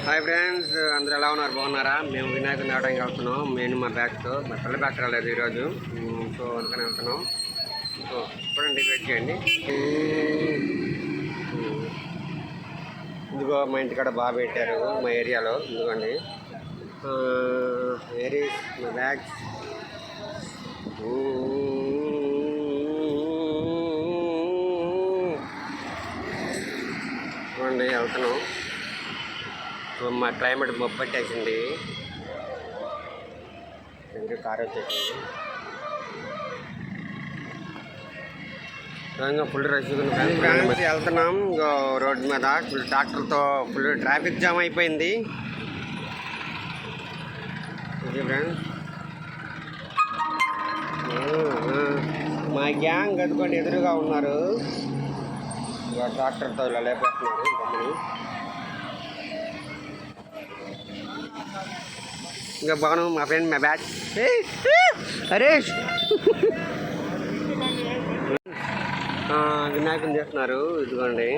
Hi friends, అందరూ ఎలా ఉన్నారు? బాగున్నారా? మేము వినాయకుడిని ఆడడానికి వెళ్తున్నాం. నేను మా బ్యాగ్తో, మా పిల్ల బ్యాగ్ రాలేదు ఈరోజు, సో అందుకని వెళ్తున్నాం. సో చూడండి, వెయిట్ చేయండి. ఇదిగో మా ఇంటికాడ బాగా పెట్టారు మా ఏరియాలో. ఇదిగోండి, వెరీ మా బ్యాగ్స్. చూడండి, వెళ్తున్నాం. మా క్లైమేట్ మొబ్బట్టేసింది, ఇంకా కారు వచ్చేసింది. ఫుల్ రష్ వెళ్తున్నాం. ఇంకో రోడ్డు మీద ఫుల్ ట్రాక్టర్తో ఫుల్ ట్రాఫిక్ జామ్ అయిపోయింది. ఫ్రెండ్స్, మా గ్యాంగ్ కట్టుకొని ఎదురుగా ఉన్నారు. ట్రాక్టర్తో ఇలా లేపేస్తున్నారు గమ్మని. ఇంకా బాను, మా ఫ్రెండ్, మా బ్యాచ్. హరీష్ వినాయకుని చేస్తున్నారు. ఇదిగోండి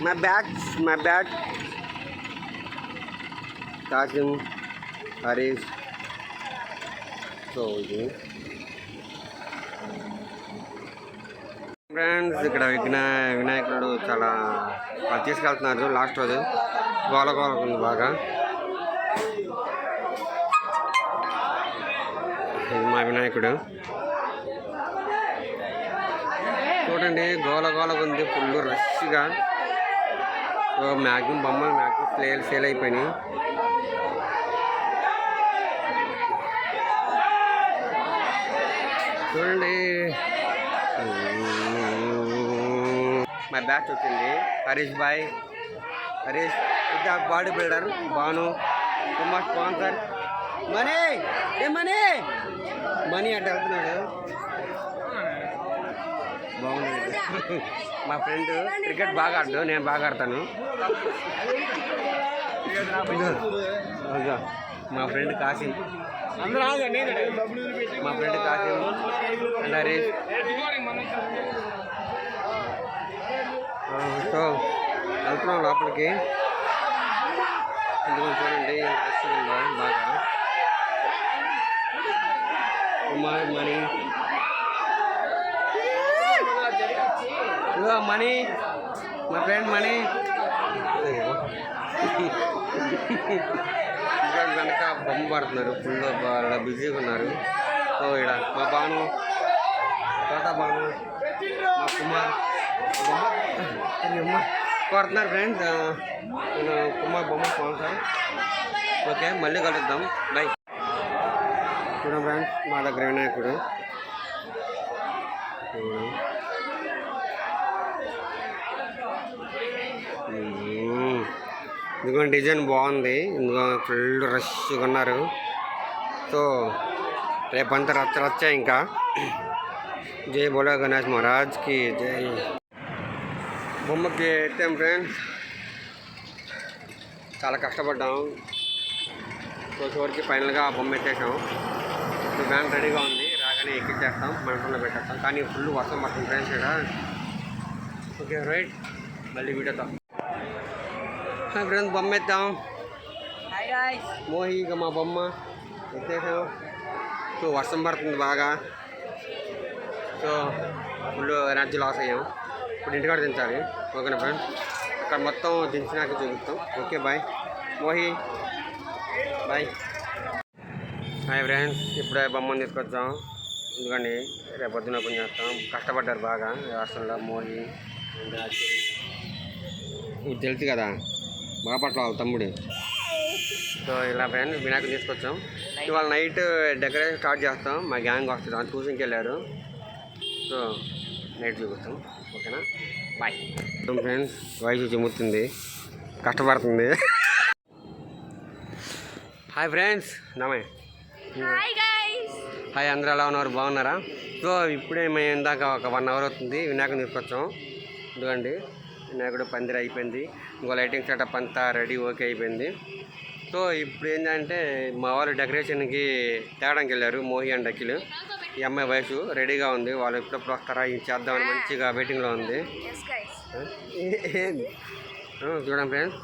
మా బ్యాచ్ కాసిం, హరీష్. సో ఇది ఫ్రెండ్స్, ఇక్కడ వినాయకుడు చాలా తీసుకెళ్తున్నారు. లాస్ట్ రోజు గోల ఉంది బాగా. ఇది మా వినాయకుడు చూడండి, గోల ఉంది, ఫుల్ రష్గా. మ్యాక్సిమం బొమ్మలు సేల్ అయిపోయినాయి. చూడండి, మా బ్యాచ్ వచ్చింది. హరీష్ బాయ్, Harish body builder, Bhanu Kumar sponsor. Mani అంటే వెళ్తున్నాడు. బాగుంది. మా ఫ్రెండ్ క్రికెట్ బాగా ఆడు, నేను బాగా ఆడతాను. మా friend Kasim, and Harish. So వెళ్తున్నాం లోపలికి. ఎందుకంటే చూడండి బాగా. కుమార్, మనీ, మనీ, మా ఫ్రెండ్ మనీ. కనుక బొమ్మ పడుతున్నారు, ఫుల్ బిజీగా ఉన్నారు. సో ఇక్కడ మా బాను, బాను, మా కుమార్ కొడుతున్నారు. ఫ్రెండ్స్, నేను కుమార్ బొమ్మ స్పాన్సర్. ఓకే, మళ్ళీ కలుద్దాం. బై. చూడండి ఫ్రెండ్స్, మా దగ్గర వినాయకుడు. ఇదిగో డిజైన్ బాగుంది. ఇందులో ఫుల్ రష్గా ఉన్నారు. సో రేపంతా రచ్చ. ఇంకా జై బోలో గణేష్ మహారాజ్కి జై. బొమ్మకి ఎత్తాం ఫ్రెండ్స్, చాలా కష్టపడ్డాం. సో చివరికి ఫైనల్గా బొమ్మ ఎత్తేసాం. ఇప్పుడు బ్యాంక్ రెడీగా ఉంది, రాగానే ఎక్కించేస్తాం, మంటలో పెట్టేస్తాం. కానీ ఫుల్ వర్షం పడుతుంది ఫ్రెండ్స్ ఇక్కడ. ఓకే రైట్, మళ్ళీ వీడియోతో ఫ్రెండ్స్ బొమ్మ ఎత్తాం. మోహి, ఇక మా బొమ్మ ఎత్తేసాం. సో వర్షం పడుతుంది బాగా. సో ఫుల్ ఎనర్జీ లాస్ అయ్యాం. ఇప్పుడు ఇంటికాడ దించాలి. ఓకేనా ఫ్రెండ్స్, అక్కడ మొత్తం దించినాక చూపిస్తాం. Okay bye. Mohi bye. Hi friends, ఇప్పుడే బొమ్మను తీసుకొచ్చాం. ఎందుకండి రేపు పొద్దున ఓపెన్ చేస్తాం. కష్టపడ్డారు బాగా వర్షంలో. మోహి అండ్ ఇది తెలుసు కదా, బాపట్ల వాళ్ళ తమ్ముడు. సో ఇలా ఫ్రెండ్స్ వినాయకుడు తీసుకొచ్చాం. ఇవాళ నైట్ డెకరేషన్ స్టార్ట్ చేస్తాం. మా గ్యాంగ్ వస్తుంది, అంత చూసింకి వెళ్ళారు. సో నైట్ చూపిస్తాం. ఓకేనా, బాయ్. ఫ్రెండ్స్, వయసు చెమ్ముతుంది, కష్టపడుతుంది. హాయ్ ఫ్రెండ్స్, నమే. హాయ్, అందరూ ఎలా ఉన్నారు? బాగున్నారా? సో ఇప్పుడే మేము ఇందాక ఒక 1 అవర్ అవుతుంది వినాయకుని తీసుకొచ్చాం. ఎందుకండి వినాయకుడు పందిరి అయిపోయింది. ఇంకో లైటింగ్ సెటప్ అంతా రెడీ ఓకే అయిపోయింది. సో ఇప్పుడు ఏంటంటే మా వాళ్ళు డెకరేషన్కి తేడానికి వెళ్ళారు, మోహి అండ్ అఖిల్. ఈ అమ్మాయి వయసు రెడీగా ఉంది, వాళ్ళు ఎప్పుడప్పుడు వస్తారా ఇది చేద్దామని మంచిగా వెయిటింగ్లో ఉంది. చూడండి ఫ్రెండ్స్,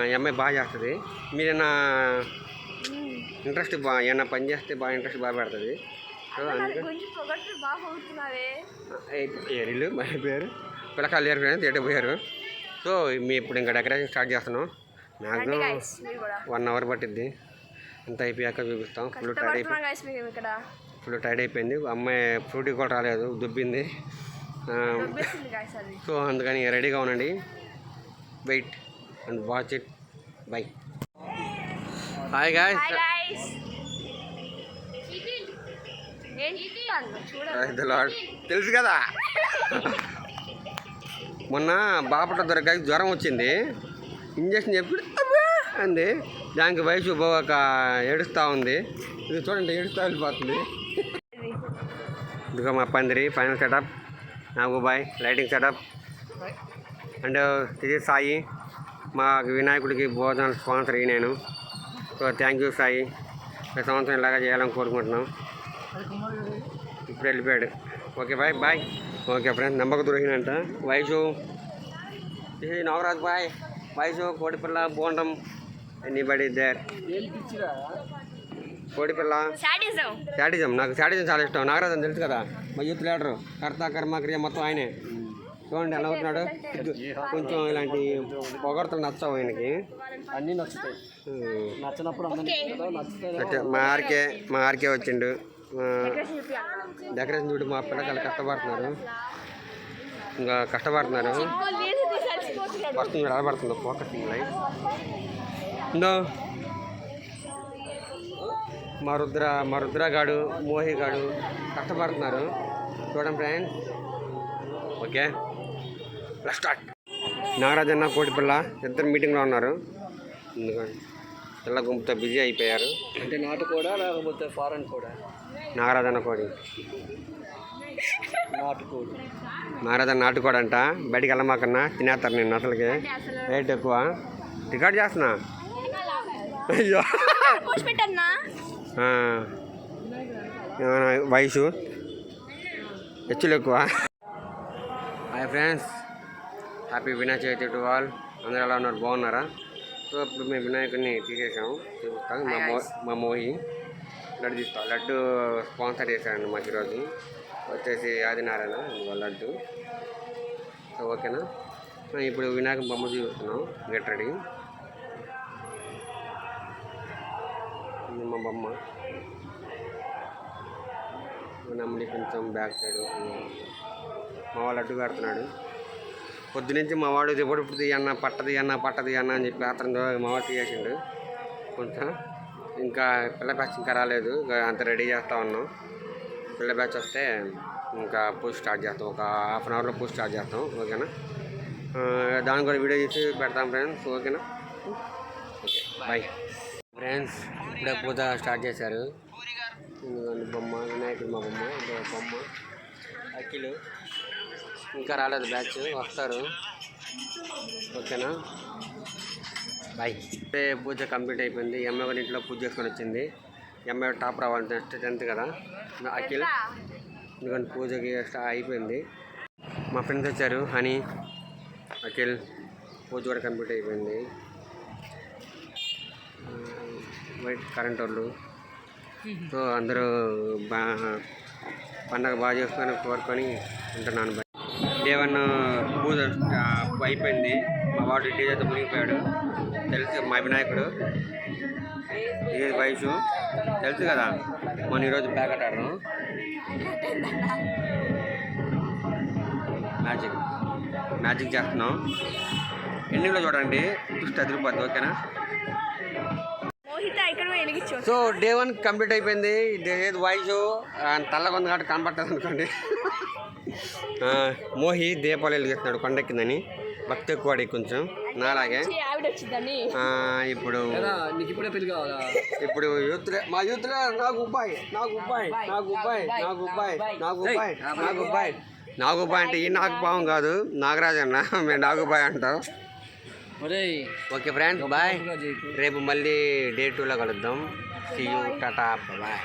ఈ అమ్మాయి బాగా చేస్తుంది. మీరైనా ఇంట్రెస్ట్ ఏమన్నా పని చేస్తే బాగా ఇంట్రెస్ట్ బాగా పెడుతుంది. సో ఏరిలు మా పేరు పిల్లకాయలు లేరు ఫ్రెండ్స్, ఎటు పోయారు. సో మేము ఇప్పుడు ఇంకా డెకరేషన్ స్టార్ట్ చేస్తున్నాం. మ్యాక్సిమం 1 అవర్ పట్టిద్ది. అంతా అయిపోయాక చూపిస్తాం. ఫుల్ టైడ్ అయిపోయింది. అమ్మాయి ఫ్రూటీ కూడా రాలేదు, దుబ్బింది. సో అందుకని రెడీగా ఉండండి. Wait and watch it. Bye. Hi guys. తెలుసు కదా, మొన్న బాపట్ల దొరకకి జ్వరం వచ్చింది. ఇంజక్షన్ చెప్పి అంది. దానికి వయసు ఒక ఏడుస్తూ ఉంది. ఇది చూడండి, ఏడుస్తూ వెళ్ళిపోతుంది. ఇదిగో మా పందిరి ఫైనల్ సెటప్. నాకు బాయ్ లైటింగ్ సెటప్. అండ్ ఇది సాయి, మా వినాయకుడికి భోజనం స్పాన్సర్ అయ్యి నేను. So thank you Sai. ఈ సంవత్సరం ఇలాగా చేయాలని కోరుకుంటున్నాం. ఇప్పుడు వెళ్ళిపోయాడు. Okay bye bye. Okay friends, నమ్మకం దొరికినంట. వయసు నాగరాజ్ బాయ్. వయసు కోడిపిల్ల బోండం ఎనీబడి దేర్. కోడిపిల్ల శాడిజం. నాకు శాడిజం చాలా ఇష్టం. నాగరాజ్ అని తెలుసు కదా, మా యూత్ లీడరు, కర్త కర్మ క్రియ మొత్తం ఆయనే. చూడండి ఎలా అవుతున్నాడు. కొంచెం ఇలాంటి పొగడతలు నచ్చవు ఆయనకి. అన్నీ నచ్చుతాయి. నచ్చినప్పుడు మా ఆర్కే వచ్చిండు. డెకరేషన్ చూడు, మా పిల్లకాయలు కష్టపడుతున్నారు. ఇంకా కష్టపడుతున్నారు. వస్తుంది ఎలా పడుతుందో ఫోకసింగ్ లైట్. మా రుద్రగాడు, మోహిగాడు కష్టపడుతున్నారు. చూడండి ఫ్రెండ్స్. Okay start. నాగరాజన్న కోడిపిల్ల ఇద్దరు మీటింగ్లో ఉన్నారు. ఎందుకంటే పిల్ల గుంపుతో బిజీ అయిపోయారు. అంటే నాటు కూడా లేకపోతే ఫారెన్ కూడా. నాగరాజన్న కోడి, నాగరాజన్న నాటుకోడి అంట. బయటికి వెళ్ళమాకన్నా తినేస్తారు నేను. అసలుకి రేట్ ఎక్కువ. రికార్డ్ చేస్తున్నా. అయ్యో వయసు హెచ్చులు ఎక్కువ. Hi friends, happy Vinayaka Chavithi to all. అందరూ ఎలా ఉన్నారు, బాగున్నారా? సో ఇప్పుడు మేము వినాయకుడిని తీసేసాము. చూపిస్తాం. మా మోహి లడ్డు తీస్తాం. లడ్డు స్పాన్సర్ చేశారండి మాకు ఈరోజు. వచ్చేసి ఆదినారాయణ లడ్డు. సో ఓకేనా. ఇప్పుడు వినాయక బొమ్మ చూపిస్తున్నాం. Get ready. మా బొమ్మ నమ్మిడి కొంచెం బ్యాక్ సైడ్. మా వాడు లడ్డు కడుతున్నాడు. పొద్దునుంచి మా వాడు ఎప్పుడు తీయన్న పట్టది అన్న అని చెప్పి అతను మా వాడు తీసేసిండు. కొంచెం ఇంకా పిల్ల బ్యాచ్ ఇంకా రాలేదు. అంత రెడీ చేస్తూ ఉన్నాం. పిల్ల బ్యాచ్ వస్తే ఇంకా పూజ స్టార్ట్ చేస్తాం. ఒక హాఫ్ అన్ అవర్లో పూజ స్టార్ట్ చేస్తాం. ఓకేనా. దాన్ని కూడా వీడియో తీసి పెడతాం ఫ్రెండ్స్. ఓకేనా. Okay bye friends. ఇప్పుడే పూజ స్టార్ట్ చేశారు. బొమ్మ వినాయకుడు, మా బొమ్మ అఖిలు ఇంకా రాలేదు. బ్యాచ్ వస్తారు. ఓకేనా బాయ్. పూజ కంప్లీట్ అయిపోయింది. ఎంఏ కూడా ఇంట్లో పూజ చేసుకొని వచ్చింది. ఎంఏ టాప్ రావాలి. నెక్స్ట్ 10th కదా. అఖిల్ ఎందుకంటే పూజకి అయిపోయింది. మా ఫ్రెండ్స్ వచ్చారు. హనీ, అఖిల్. పూజ కూడా కంప్లీట్ అయిపోయింది. వైట్ కరెంట్ వాళ్ళు. సో అందరూ పండగ బాగా చేసుకొని కోరుకొని ఉంటున్నాను. డే 1 పూజ అయిపోయింది. మా వాడు డీజేతో మునిగిపోయాడు. తెలుసు మా వినాయకుడు. ఇది వయసు తెలుసు కదా. మనం ఈరోజు బ్యాక్ ఆడారు. మ్యాజిక్ చేస్తున్నాం. ఎండింగ్లో చూడండి, చూస్తే అదిరిపోద్ది. ఓకేనా. సో డే 1 కంప్లీట్ అయిపోయింది. ఏది వాయిస్ తల్లగా ఉంది కాబట్టి కనపడుతుంది అనుకోండి. మోహి దీపాలు వెలిగిస్తున్నాడు కొండెక్కిందని. భక్తి ఎక్కువ కొంచెం నాలాగే. ఇప్పుడు యూత్, మా యూత్లో నాకు ఉపాయ్ అంటే ఈ నాకు పావం కాదు, నాగరాజ్ అన్న. మేము నాగుబాయ్ అంటాం. Okay friends bye. రేపు మళ్ళీ డే 2లో కలుద్దాం. సీ యూ, టాటా, బాయ్.